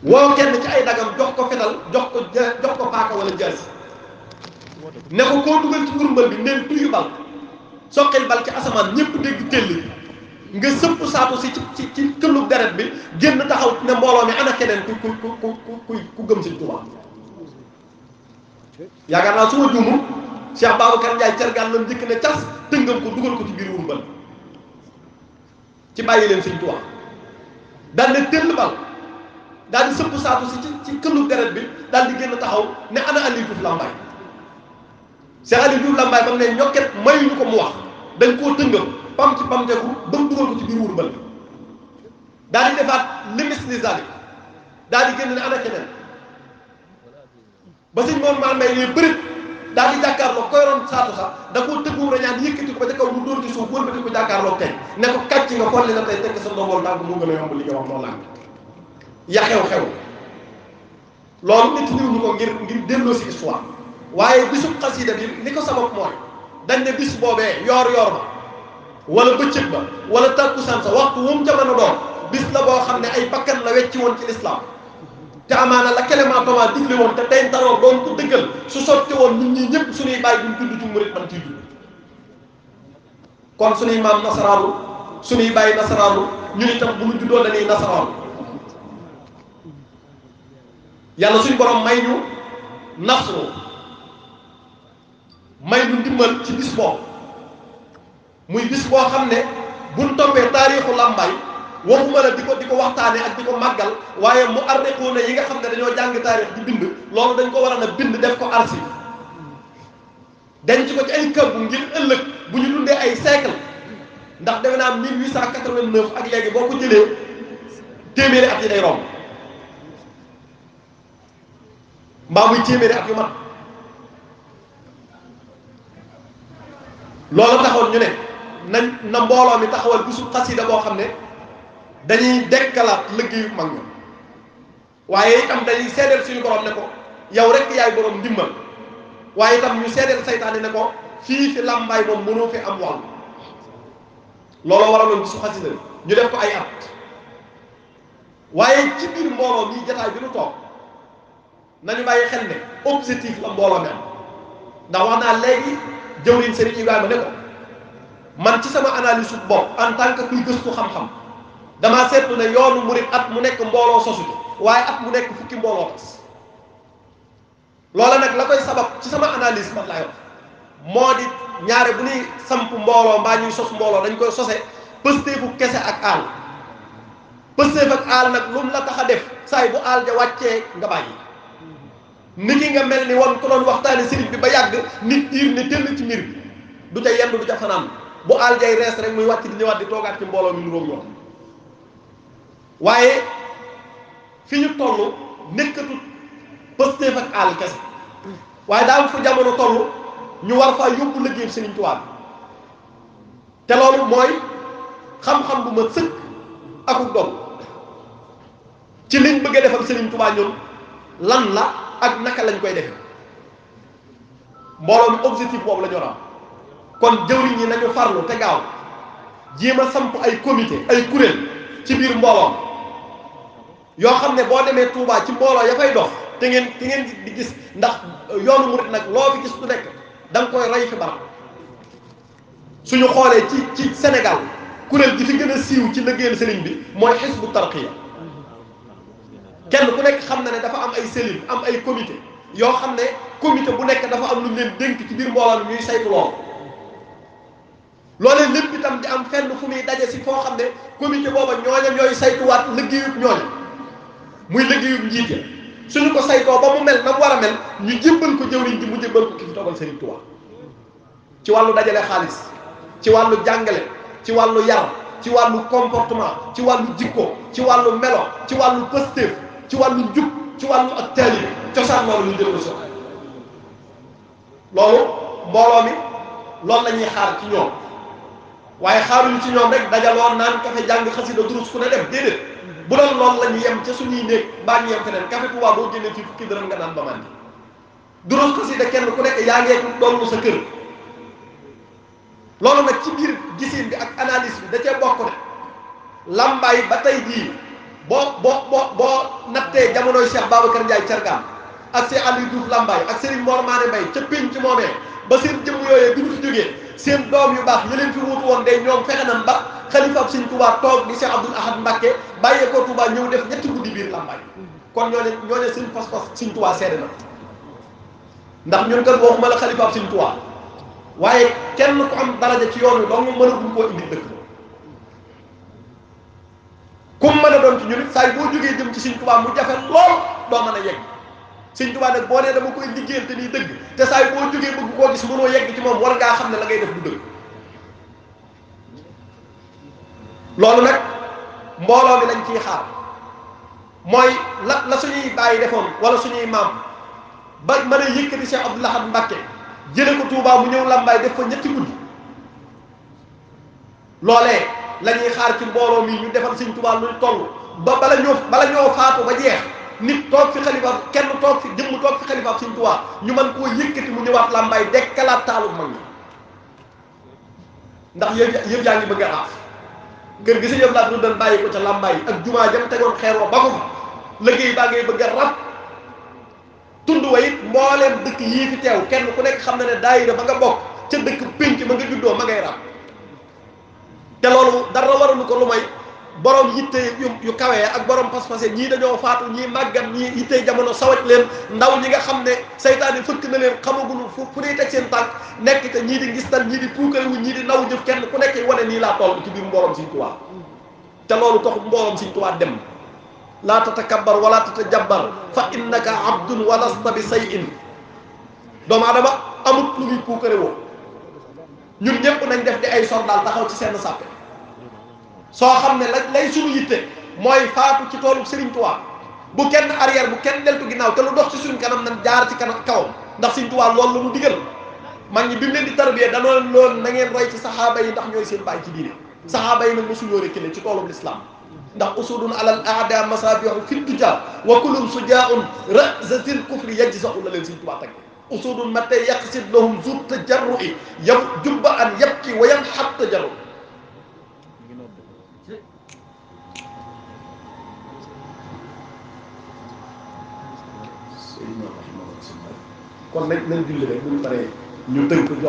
woo kenn ci ay dagam jox ko fetal jox ko paaka wala jaasi ne ko koo dugal ci ngurmbal bi neen tuyu bal soqil bal ci asamaan ñëpp dégg tell nga sëpp saatu si ci këllub deret bi génn taxaw ne mbooloo mi ana keneen ku gëm Sëñ Tuubaa yaakaar naa su ma juumul Cheikh Babacar Ndiaye cergaan la njëkk ne cas tëngam ko dugal ko ci biir wurbal ci bàyyi leen Sëñ Tuubaa daal ne tëll bal daal di sëpp saatu si ci këllub deret bi daal di génn taxaw ne ana Aliou Diouf Lambaye Cheikh Aliou Diouf Lambaye ba mu ne ñokket mayuñu ko mu wax dañ koo tëngam pam ci pam teku ba mu dugal ko ci biir wurbal daal di defaat limis ni zalik daal di génn ne ana keneen ba sëñ moom maa may ne bërit daal di jàkkaarloo koy roon saatu sax da koo tëggu rañaan yëkkati ko ba ca kaw mu dóor ci suuf wëlbati ko jàkkaarloo tey ne ko kàcc nga folli na tey tekk sa ndombool tànk moo gën a yomb li nga wax moo làng ya xew-xew loolu nit ñëw ñu ko ngir delloo si histoire waaye bisub xasida bi li ko sabab mooy dañ ne bis boobee yoor ba wala bëccëg ba wala takkusaan sa waxtu wu mu jamono doon bis la boo xam ne ay bakkan la wecci woon ci lislaam te amaana la Clément Thomas digle woon te tey taroo doon ko dëggal su sotti woon ñun ñii ñëpp suñuy bàyyi duñ tudd ci murit man ciy judd kon suñuy maam nasaraalu suñuy bàyyi nasaraalu ñun itam bu ñu juddoo dañuy nasaraalu yàlla suñ borom may ñu nasru may ñu ndimbal ci bis boobu muy bis boo xam ne buñ toppee taarixu Lambaye waxuma la di ko waxtaane ak di ko màggal waaye mu arrêté yi nga xam ne dañoo jàng taarix di bind loolu dañ ko war a bind def ko archive denc ko ci ay këbb ngir ëllëg bu ñu dundee ay siècle ndax defe naa 1889 ak léegi boo ko jëlee téeméeri at yi day romb mbaa muy téeméeri at yu mat loolu taxoon ñu ne na mbooloo mi taxawal bisu xasida boo xam ne dañuy dekkalaat liggéeyu mag ña waaye itam dañuy seedeel suñu borom ne ko yow rek yaay borom ndimbal waaye itam ñu seedeel saytaane ne ko fii fi Lambaye moom mënoo fi am wàll looloo waraloon bisu xasida ñu def ko ay at waaye ci biir mbooloo mii jataay bi nu toog nañu bàyyi xel ne objectif la mbooloo mi am ndax wax naa léegi jëwriñ Serigne Ibrahima ne ko man ci sama analyse su bopp en tant que kuy gëstu xam-xam damaa seetlu ne yoonu murit at mu nekk mbooloo sosu ci waaye at mu nekk fukki mbooloo tas loola nag la koy sabab ci sama analyse man laay wax moo di ñaare bu ñuy samp mbooloo mbaa ñuy sos mbooloo dañ koy sose pësteefu kese ak aal pësteef ak aal nag lu mu la tax a def saay bu aal ja wàccee nga bàyyi ni ki nga mel ni woon ko doon waxtaane sëriñ bi ba yàgg nit diir ne tëll ci mbir bi du ca yendu du ca fanaan bu aal jay rees rek muy wàcc di ñëwaat di toogaat ci mbooloo mi nuróom ñoom waaye fi ñu toll nekkatut pësteef ak aal kese waaye daa am fu jamono toll ñu war faa yóbbu liggéey Sëriñ Tuubaa te loolu mooy xam-xam bu ma sëkk akuk doom ci liñ bëgg a defal Sëriñ Tuubaa ñun lan la ak naka lañ koy defe mbooloo mi objectif boobu la ñu war a am kon jëwriñ ñi nañu farlu te gaaw jéem a samp ay comité ay kuréel ci biir mbooloo yoo xam ne boo demee Touba ci mbooloo ya fay dox te ngeen di gis ndax yoonu murit nag loo fi gis du nekk da nga koy rey fi barab suñu xoolee ci Sénégal kuréel gi fi gën a siiw ci liggéeyal sëriñ bi mooy Hizbu Tarqiya kenn ku nekk xam na ne dafa am ay cellule am ay comité yoo xam ne comité bu nekk dafa am lu ñu leen dénk ci biir mbooloo mi ñuy saytu loolu loolee lépp itam di am fenn fu muy daje si foo xam ne comité booba ñooña ñooy saytuwaat liggéeyub ñooña muy liggéeyub njiit ya suñu ko saytoo ba mu mel na mu war a mel ñu jébbal ko jëwriñ ji mu jébbal ko ki fi toogal Serigne Touba ci wàllu dajale xaalis ci wàllu jàngale ci wàllu yar ci wàllu comportement ci wàllu jikko ci wàllu melo ci wàllu pëstéef ci wàllu njub ci wàllu ak taalibe cosaan loolu ñu jël ko so loolu mbooloo mi loolu la ñuy xaar ci ñoom waaye xaaruñu ci ñoom rek dajaloo naan kafe jàng xasida durus ku ne dem déedéet bu doon loolu la ñu yem ca suñuy néeg mbaa ñu yem feneen kafe Tuubaa boo génnee fii fukki dërëm nga naan ba màndi durus xasida kenn ku nekk yaa ngee doon sa kër loolu nag ci biir gisin bi ak analyse bi da cee bokk ne Lambaye ba tey jii boo nattee jamonoy Cheikh Babacar Ndiaye Thiergane ak Cheikh Aliou Diouf Lambaye ak Serigne Mor Mané Mbaye ca pénc moomee ba seen jëmm yooyee bi ñu fi jógee seen doom yu baax yi leen fi wuutu woon day ñoom fexe nañ ba xalifaab Sëñ Touba toog di Cheikh Abdoul Ahad Mbacké bàyyee ko Touba ñëw def ñetti guddi biir Lambaye kon ñooñu seen pas-pas Sëñ Touba seede na ndax ñun kat waxuma la xalifaab Sëñ Touba waaye kenn ku am daraja ci yoon wi dong mënaguñ koo indi dëkk comme mën a doon ci ñun it saa yi boo jógee jëm ci Sëñ Touba mu jafe lool doo mën a yegg Sëñ Touba nag boo nee dama koy liggéeyante nii dëgg te saa yi boo jógee bëgg koo gis mënoo yegg ci moom war ngaa xam ne la ngay def du dëgg loolu nag mbooloo mi lañ ciy xaar mooy la suñuy bàyyi defoon wala suñuy maam ba mën a yëkkati Cheikh Abdoul Ahad Mbacké jële ko Touba mu ñëw Lambaye def fa ñetti guddi loolee la ñuy xaar ci mbooloo mi ñu defal Sëñ Touba luñ toll ba bala ñoo faatu ba jeex nit toog fi xalifa kenn toog fi jëmm toog fi xalifa Sëñ Touba ñu mën koo yëkkati mu ñëwaat Lambaye dekkalaat taalu mag ñi ndax yëf yaa ngi bëgg a raaf kër gi sa yëf laa doon bàyyi ko ca Lambaye ak jumaa jam tegoon xeer wa ba ko fa liggéey baa ngay bëgg a rab tund wa it mbooleem dëkk yii fi teew kenn ku nekk xam na ne daayira ba nga bokk ca dëkk pénc ma nga juddoo ma ngay rab te loolu dara waralu ko lu may borom yitte yu kawee ak borom pas-pase ñii dañoo faatu ñii màggat ñii yitte jamono sawaj leen ndaw ñi nga xam ne saytaane fëkk na leen xamaguñu fu ñuy teg seen tànk nekk te ñii di ngistal ñii di puukariwu ñii di naw jëf kenn ku nekk wane nii laa toll ci biir mbooloom Sëñ Tuubaa te loolu taxul mbooloom Sëñ Tuubaa dem laa tatakabbar wala tatajabbar fa innaka abdun walasta bi shay'in doomu aadama amut lu muy puukarewoo ñun ñëpp nañ def di ay soldaal taxaw ci seen sàppe soo xam ne lay suñu yitte mooy faatu ci toolu Serigne Touba bu kenn arrière bu kenn deltu ginnaaw te lu dox ci suñ kanam nañ jaar ci kanam kawam ndax Serigne Touba loolu la mu digal mag ñi bi mu leen di tarbiya danoo loolu na ngeen roy ci saxaaba yi ndax ñooy seen bàyyi ci diine saxaaba yi nag mosuñoo rekkile ci toolub l'islam ndax usudun alal aada masabihu fil tuja wa kullum sujaun razatil kufri yajza'u la leen Serigne Touba tag usudun mate yaqsid lahum zur tajarru'i yam jubba an yabki wa yanhat tajarru kon nañ julli rek bu ñu paree ñu tënk jox